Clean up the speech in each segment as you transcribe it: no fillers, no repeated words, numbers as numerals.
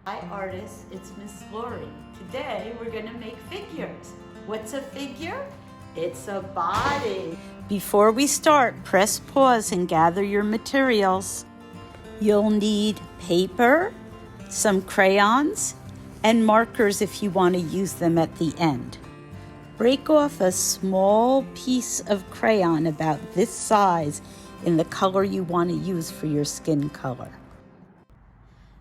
Hi artists, it's Miss Lori. Today we're going to make figures. What's a figure? It's a body. Before we start, press pause and gather your materials. You'll need paper, some crayons, and markers if you want to use them at the end. Break off a small piece of crayon about this size in the color you want to use for your skin color.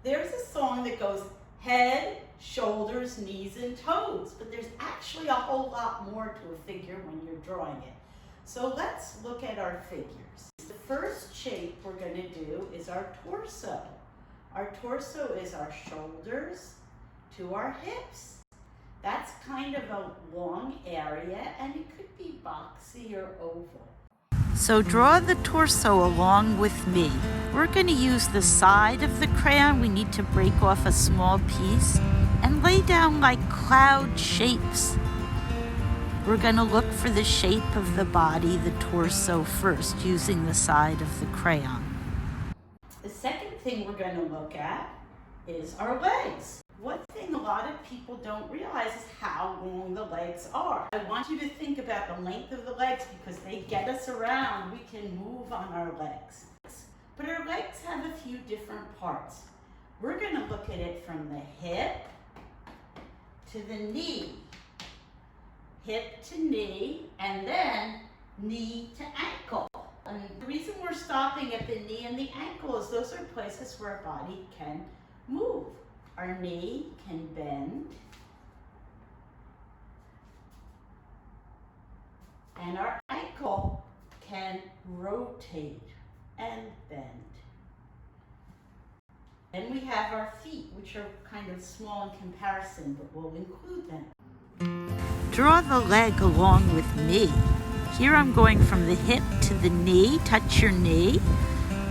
There's a song that goes head, shoulders, knees, and toes, but there's actually a whole lot more to a figure when you're drawing it. So let's look at our figures. The first shape we're going to do is our torso. Our torso is our shoulders to our hips. That's kind of a long area, and it could be boxy or oval. So draw the torso along with me. We're going to use the side of the crayon. We need to break off a small piece and lay down like cloud shapes. We're going to look for the shape of the body, the torso first, using the side of the crayon. The second thing we're going to look at is our legs. One thing a lot of people don't realize is how long the legs are. I want you to think about the length of the legs because they get us around. We can move on our legs. But our legs have a few different parts. We're going to look at it from the hip to the knee. Hip to knee, and then knee to ankle. And the reason we're stopping at the knee and the ankle is those are places where our body can move. Our knee can bend, and our ankle can rotate and bend. Then we have our feet, which are kind of small in comparison, but we'll include them. Draw the leg along with me. Here I'm going from the hip to the knee. Touch your knee,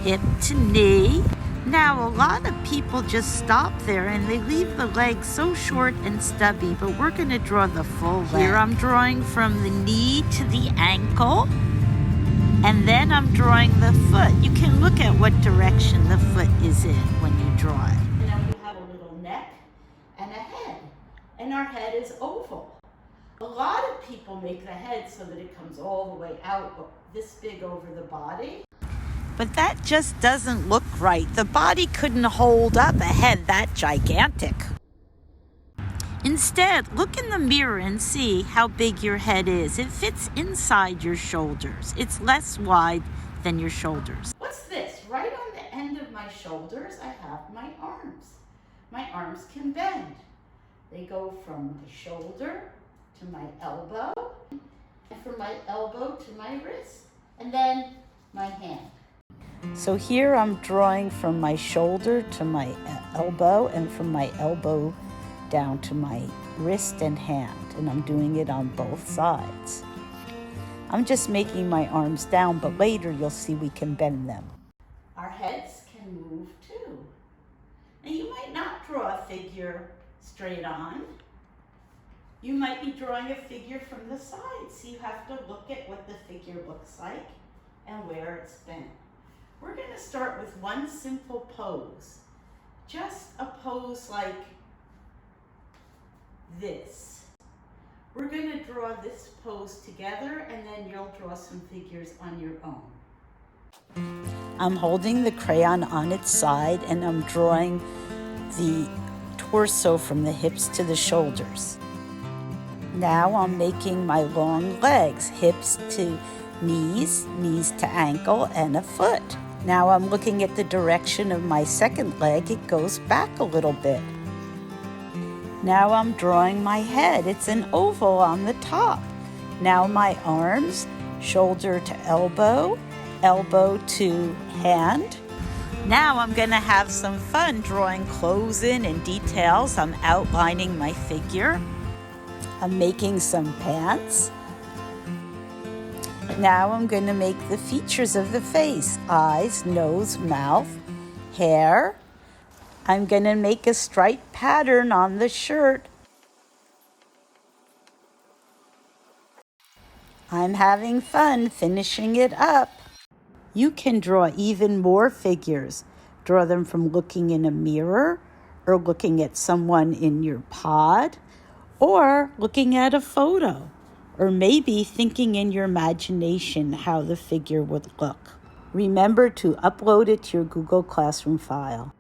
hip to knee. Now, a lot of people just stop there and they leave the leg so short and stubby, but we're going to draw the full leg. Here I'm drawing from the knee to the ankle, and then I'm drawing the foot. You can look at what direction the foot is in when you draw it. And then we have a little neck and a head, and our head is oval. A lot of people make the head so that it comes all the way out this big over the body. But that just doesn't look right. The body couldn't hold up a head that gigantic. Instead, look in the mirror and see how big your head is. It fits inside your shoulders. It's less wide than your shoulders. What's this? Right on the end of my shoulders, I have my arms. My arms can bend. They go from the shoulder to my elbow, and from my elbow to my wrist, and then my hand. So here I'm drawing from my shoulder to my elbow and from my elbow down to my wrist and hand, and I'm doing it on both sides. I'm just making my arms down, but later you'll see we can bend them. Our heads can move too. Now you might not draw a figure straight on. You might be drawing a figure from the side, so you have to look at what the figure looks like and where it's bent. We're going to start with one simple pose. Just a pose like this. We're going to draw this pose together, and then you'll draw some figures on your own. I'm holding the crayon on its side, and I'm drawing the torso from the hips to the shoulders. Now I'm making my long legs, hips to knees, knees to ankle, and a foot. Now I'm looking at the direction of my second leg. It goes back a little bit. Now I'm drawing my head. It's an oval on the top. Now my arms, shoulder to elbow, elbow to hand. Now I'm going to have some fun drawing clothes in and details. I'm outlining my figure. I'm making some pants. Now I'm going to make the features of the face, eyes, nose, mouth, hair. I'm going to make a striped pattern on the shirt. I'm having fun finishing it up. You can draw even more figures. Draw them from looking in a mirror, or looking at someone in your pod, or looking at a photo, or maybe thinking in your imagination how the figure would look. Remember to upload it to your Google Classroom file.